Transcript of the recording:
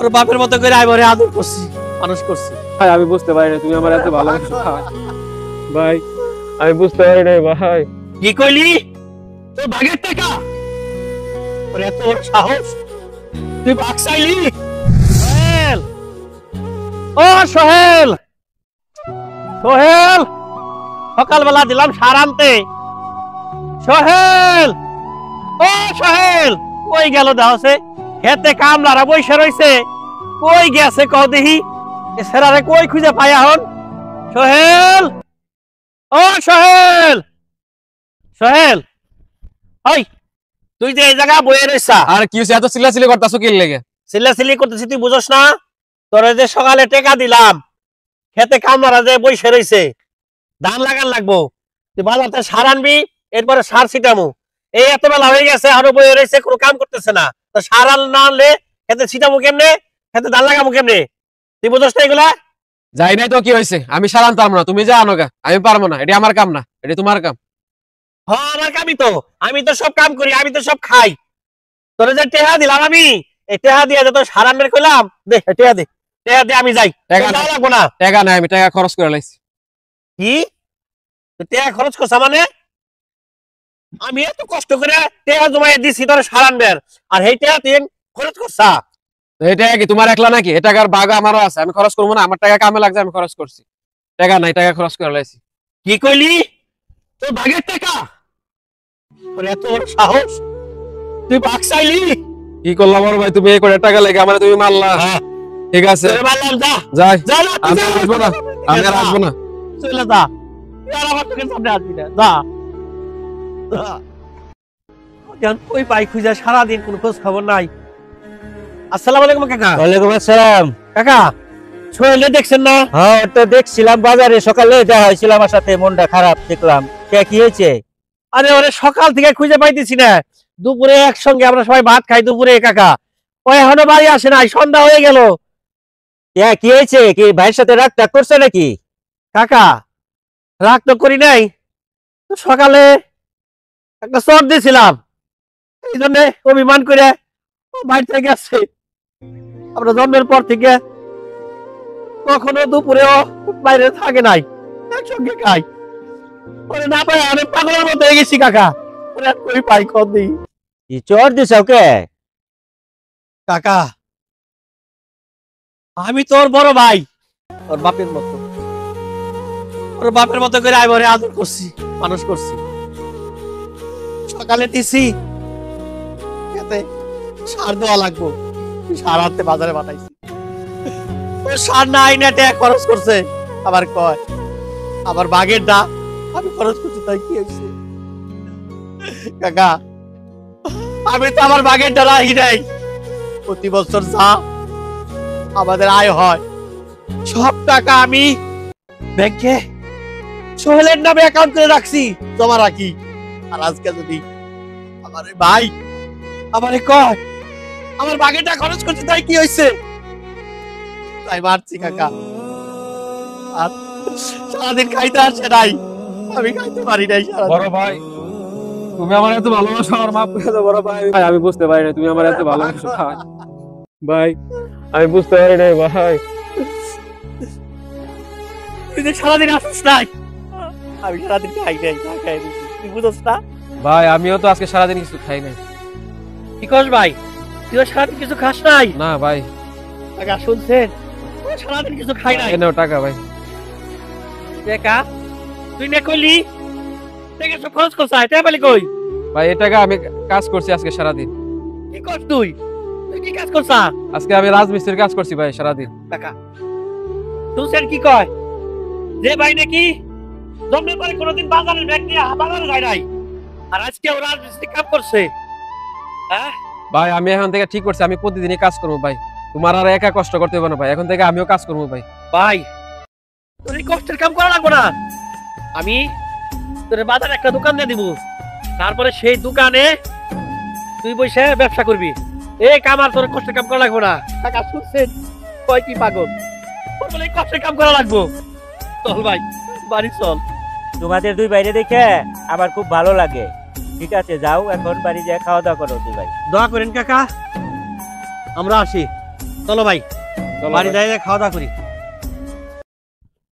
ওর বাপের মতো করে আইবরে আদর করছি, মানুষ করছি। ভাই আমি বুঝতে পারি না তুমি আমার এত ভালোবাসো ভাই, আমি বুঝতে পারি না ভাই। কি কইলি? তোর ভাগের টাকা, ওর এত বড় সাহস, তুই ভাগ চাইলি? সোহেল, ও সোহেল, সোহেল, সকালবেলা দিলাম সার আনতে। সোহেল, ও সোহেল, কই গেল দেহছে? খেতে কামলারা বইসা রইছে, কই গেছে কও দেখি? এ সেরারে কই খুঁজে পাই এখন? সোহেল, ও সোহেল, সোহেল, ওই তুই যে এই জায়গা বইয়ে রইছা, আর কি হইছে এত চিল্লাচিল্লি করতাছো কি লাগে? চিল্লাচিল্লি করতেছি তুই বুঝছ না? তোরে যে সকালে টেকা দিলাম, খেতে কামলারা যে বইসা রইছে, ধান লাগান লাগবো, তুই বাজারতে সার আনবি, এরপরে সার ছিটামু। এই এত বেলা হয়ে গেছে আরো বইয়ে রয়েছে, কোনো কাম করতেছে না। তো সার না আনলে খেতে ছিটামু কেমনে, খেতে ধান লাগামু কেমনে? তুই বুঝছ না এগুলা? যাই নাই তো কি হইছে, আমি সার আনতাম না, তুমি যা আনো গা, আমি পারবো না, এটা আমার কাম না, এটা তোমার কাম। হ্যাঁ আমার কামই তো, আমি তো সব কাম করি, আমি তো সব খাই। তোরে যে টেহা দিলাম আমি, এই টেহা দিয়ে যে তোর সার আনবে কইলাম, দে টেহা দে, টেহা দে, আমি যাই। টাকা লাগবো না। টাকা নাই, আমি টাকা খরচ করে লাইছি। কি তুই টেহা খরচ করছ মানে? আমি এত কষ্ট করে টেহা জমাই দিছি তোর সার আনবে, আর এই টেহা তুই খরচ করছা? এটা কি তোমার একলা নাকি? এ টাকার ভাগ আমারও আছে, আমি খরচ করবো না? আমার টাকা কামে লাগছে, আমি খরচ করছি। টাকা নাই, টাকা খরচ করে লাইছি। কি কইলি? তোর ভাগের টাকা, তোর এত বড় সাহস, তুই ভাগ চাইলি? কি করলাম বড় ভাই, তুমি এই করে টাকা লেগে আমার তুমি মারলা। ঠিক আছে তোরে মারলাম, যা যাই, যা না, তুই আমি যা। আর আসবো না, আমি আর আসবো না। চলে যা, তুই আর আমার চোখের সামনে আসবি না, যা যা। এখন কই পাই খুঁজে, সারাদিন কোনো খোঁজ খবর নাই। আসসালামু আলাইকুম কাকা। ওয়ালাইকুম আসসালাম। কাকা সোহেলকে দেখছেন না? হ্যাঁ তো দেখছিলাম বাজারে, সকালে দেখা হয়েছিল আমার সাথে, মনটা খারাপ দেখলাম। কে কি হয়েছে? আরে ওরে সকাল থেকে খুঁজে পাইতেছি না। দুপুরে একসঙ্গে আমরা সবাই ভাত খাই দুপুরে, কাকা ও এখনো বাড়ি আসে নাই, সন্ধ্যা হয়ে গেল। কি হয়েছে? কি ভাইয়ের সাথে রাগ টাগ করছে নাকি? কাকা রাগ তো করি নাই, সকালে একটা চর দিয়েছিলাম, এই জন্য অভিমান করে ও বাইরে থেকে গেছে। আমরা জন্মের পর থেকে কখনো দুপুরেও বাইরে থাকে নাই, একসঙ্গে খাই। ওরে না পাই আমি পাগলের মতো হয়ে গেছি কাকা, ওরে আর কই পাই কত দিই। কি চোর দিছ ওকে? কাকা আমি তোর বড় ভাই, ওর বাপের মতো, ওর বাপের মতো করে আইবরে আদর করছি, মানুষ করছি। সকালে দিছি খেতে সার দেওয়া লাগবো, সার আনতে বাজারে পাঠাইছি। ও সার না আইনা টাকা খরচ করছে, আবার কয় আবার বাগের দা আমি খরচ করছি, তাই কি হয়েছে? কাকা আমি তো আমার বাগের দা রাখি নাই। প্রতি বছর যা আমাদের আয় হয় সব টাকা আমি ব্যাংকে সোহেলের নামে অ্যাকাউন্ট করে রাখছি, জমা রাখি। আর আজকে যদি আমার ভাই আমারে কয় আমার বাগেরটা খরচ করছে, তাই কি হয়েছে? তাই মারছি কাকা। আর সারাদিন খাইতে আসে নাই, আমি খাইতে পারি নাই সারাদিন। বড় ভাই তুমি আমার এত ভালোবাসো, আমার মাফ করে দাও বড় ভাই। ভাই আমি বুঝতে পারি না তুমি আমার এত ভালোবাসো ভাই, ভাই আমি বুঝতে পারি না ভাই। তুই যে সারাদিন আসিস নাই, আমি সারাদিন খাই নাই, না খাই নাই, তুই বুঝছ না? ভাই আমিও তো আজকে সারাদিন কিছু খাই নাই। কি কস ভাই, তুই সারাদিন কিছু খাস নাই? না ভাই। কাকা শুনছেন, সারাদিন কিছু খাই নাই। এনেও টাকা ভাই। দেখা তুই না কইলি টাকা সব খরচ করছ, টাকা পেলি কই? ভাই এই টাকা আমি কাজ করছি আজকে সারাদিন। কি কর তুই? তুই কি কাজ করছ? আজকে আমি রাজমিস্ত্রির কাজ করছি ভাই সারাদিন। কাকা শুনছেন কি কয়, যে ভাই নাকি জন্মের পরে কোনোদিন বাজারের ব্যাগ নিয়ে বাজারে যায় নাই, আর আজকে ওরা রাজমিস্ত্রি কাম করছে। হ্যাঁ ভাই আমি এখন থেকে ঠিক করছি, আমি প্রতিদিনই কাজ করবো ভাই, তোমার আর একা কষ্ট করতে হবে না ভাই, এখন থেকে আমিও কাজ করবো ভাই। ভাই তোর এই কষ্টের কাম করা লাগবো না, আমি তোর বাজারে একটা দোকান দিয়ে দিব, তারপরে সেই দোকানে তুই বসে ব্যবসা করবি। এই কাম আর তোর কষ্টের কাম করা লাগবো না। কাকা শুনছেন কয় কি পাগল, ওর বলে কষ্টের কাম করা লাগবো। চল ভাই বাড়ি চল। তোমাদের দুই বাইরে দেখে আমার খুব ভালো লাগে। ঠিক আছে যাও, এখন বাড়ি যা খাওয়া দাওয়া করো দুই ভাই। দোয়া করেন কাকা, আমরা আসি। চলো ভাই চলো বাড়ি ভাই। যাই খাওয়া দাওয়া করি